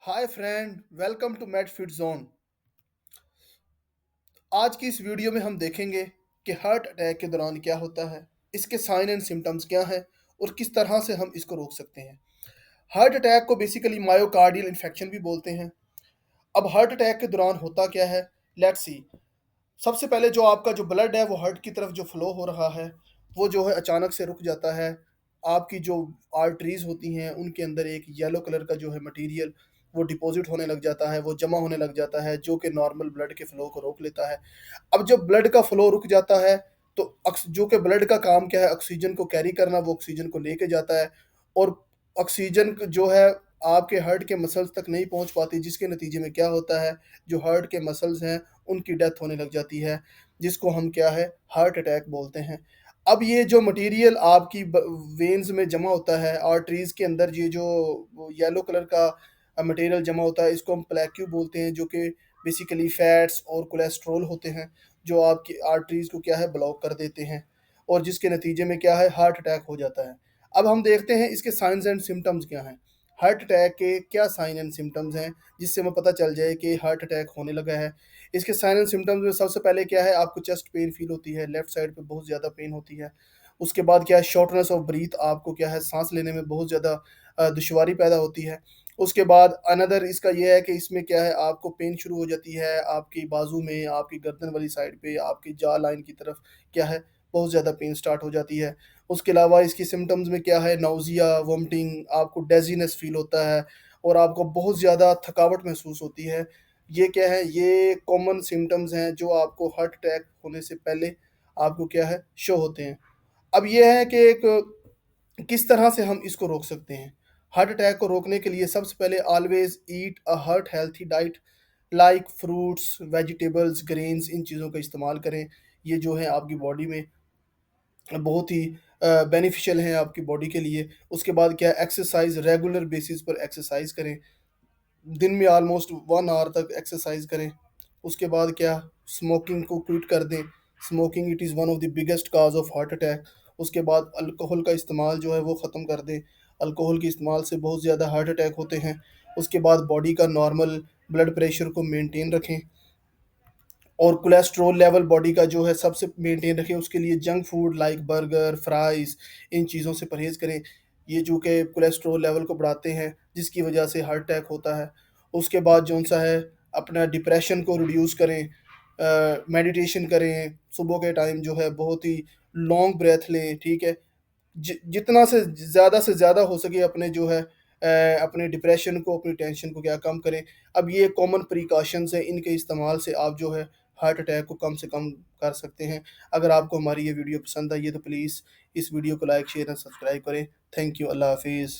Hi friend, welcome to Med Fit Zone. आज की इस वीडियो में हम देखेंगे कि हार्ट अटैक के दौरान क्या होता है, इसके साइन एंड सिम्टम्स क्या हैं और किस तरह से हम इसको रोक सकते हैं। हार्ट अटैक को बेसिकली मायोकार्डियल इन्फेक्शन भी बोलते हैं। अब हार्ट अटैक के दौरान होता क्या है, लेट्स सी। सबसे पहले जो आपका जो ब्लड है वो हार्ट की तरफ जो फ्लो हो रहा है वो जो है अचानक से रुक जाता है। आपकी जो आर्टरीज होती हैं उनके अंदर एक येलो कलर का जो है मटेरियल वो डिपॉजिट होने लग जाता है, वो जमा होने लग जाता है, जो कि नॉर्मल ब्लड के फ्लो को रोक लेता है। अब जब ब्लड का फ्लो रुक जाता है तो जो कि ब्लड का काम क्या है, ऑक्सीजन को कैरी करना, वो ऑक्सीजन को लेके जाता है। और ऑक्सीजन जो है आपके हार्ट के मसल्स तक नहीं पहुंच पाती, जिसके नतीजे में क्या होता है, जो हार्ट के मसल्स हैं उनकी डेथ होने लग जाती है, जिसको हम क्या है, हार्ट अटैक बोलते हैं। अब ये जो मटेरियल आपकी वेन्स में जमा होता है, आर्टरीज के अंदर, ये जो येलो कलर का मटेरियल जमा होता है, इसको हम प्लेक्यू बोलते हैं, जो कि बेसिकली फैट्स और कोलेस्ट्रॉल होते हैं, जो आपकी आर्टरीज को क्या है, ब्लॉक कर देते हैं, और जिसके नतीजे में क्या है, हार्ट अटैक हो जाता है। अब हम देखते हैं इसके साइंस एंड सिम्टम्स क्या हैं। हार्ट अटैक के क्या साइन एंड सिम्टम्स हैं जिससे हमें पता चल जाए कि हार्ट अटैक होने लगा है। इसके साइन एंड सिम्टम्स में सबसे पहले क्या है, आपको चेस्ट पेन फील होती है, लेफ्ट साइड पे बहुत ज़्यादा पेन होती है। उसके बाद क्या है, शॉर्टनेस ऑफ ब्रीथ, आपको क्या है, सांस लेने में बहुत ज़्यादा दुश्वारी पैदा होती है। उसके बाद अनदर इसका ये है कि इसमें क्या है, आपको पेन शुरू हो जाती है आपकी बाजू में, आपकी गर्दन वाली साइड पे, आपकी जॉ लाइन की तरफ क्या है, बहुत ज़्यादा पेन स्टार्ट हो जाती है। उसके अलावा इसकी सिम्टम्स में क्या है, नाउज़िया, वोमिटिंग, आपको डेज़ीनेस फ़ील होता है और आपको बहुत ज़्यादा थकावट महसूस होती है। ये क्या है, ये कॉमन सिम्टम्स हैं जो आपको हार्ट अटैक होने से पहले आपको क्या है, शो होते हैं। अब ये है कि एक किस तरह से हम इसको रोक सकते हैं। हार्ट अटैक को रोकने के लिए सबसे पहले always eat a heart healthy diet, like fruits, vegetables, grains, इन चीज़ों का इस्तेमाल करें। ये जो है आपकी बॉडी में बहुत ही बेनिफिशियल हैं आपकी बॉडी के लिए। उसके बाद क्या है, एक्सरसाइज रेगुलर बेसिस पर एक्सरसाइज करें, दिन में ऑलमोस्ट 1 आवर तक एक्सरसाइज करें। उसके बाद क्या, स्मोकिंग को क्विट कर दें। Smoking it is one of the biggest cause of heart attack. उसके बाद अल्कोहल का इस्तेमाल जो है वो ख़त्म कर दें। अल्कोहल के इस्तेमाल से बहुत ज़्यादा हार्ट अटैक होते हैं। उसके बाद बॉडी का नॉर्मल ब्लड प्रेशर को मेंटेन रखें और कोलेस्ट्रॉल लेवल बॉडी का जो है सबसे मेंटेन रखें। उसके लिए junk food like burger, fries, इन चीज़ों से परहेज़ करें। ये जो कि कोलेस्ट्रॉल लेवल को बढ़ाते हैं, जिसकी वजह से हार्ट अटैक होता है। उसके बाद जौन-सा है, अपना डिप्रेशन को रिड्यूस करें, मेडिटेशन करें, सुबह के टाइम जो है बहुत ही लॉन्ग ब्रेथ लें, ठीक है? जितना से ज़्यादा हो सके अपने जो है अपने डिप्रेशन को, अपनी टेंशन को क्या कम करें। अब ये कॉमन प्रिकॉशंस हैं, इनके इस्तेमाल से आप जो है हार्ट अटैक को कम से कम कर सकते हैं। अगर आपको हमारी ये वीडियो पसंद आई है तो प्लीज़ इस वीडियो को लाइक, शेयर एंड सब्सक्राइब करें। Thank you. अल्लाह हाफ़िज़।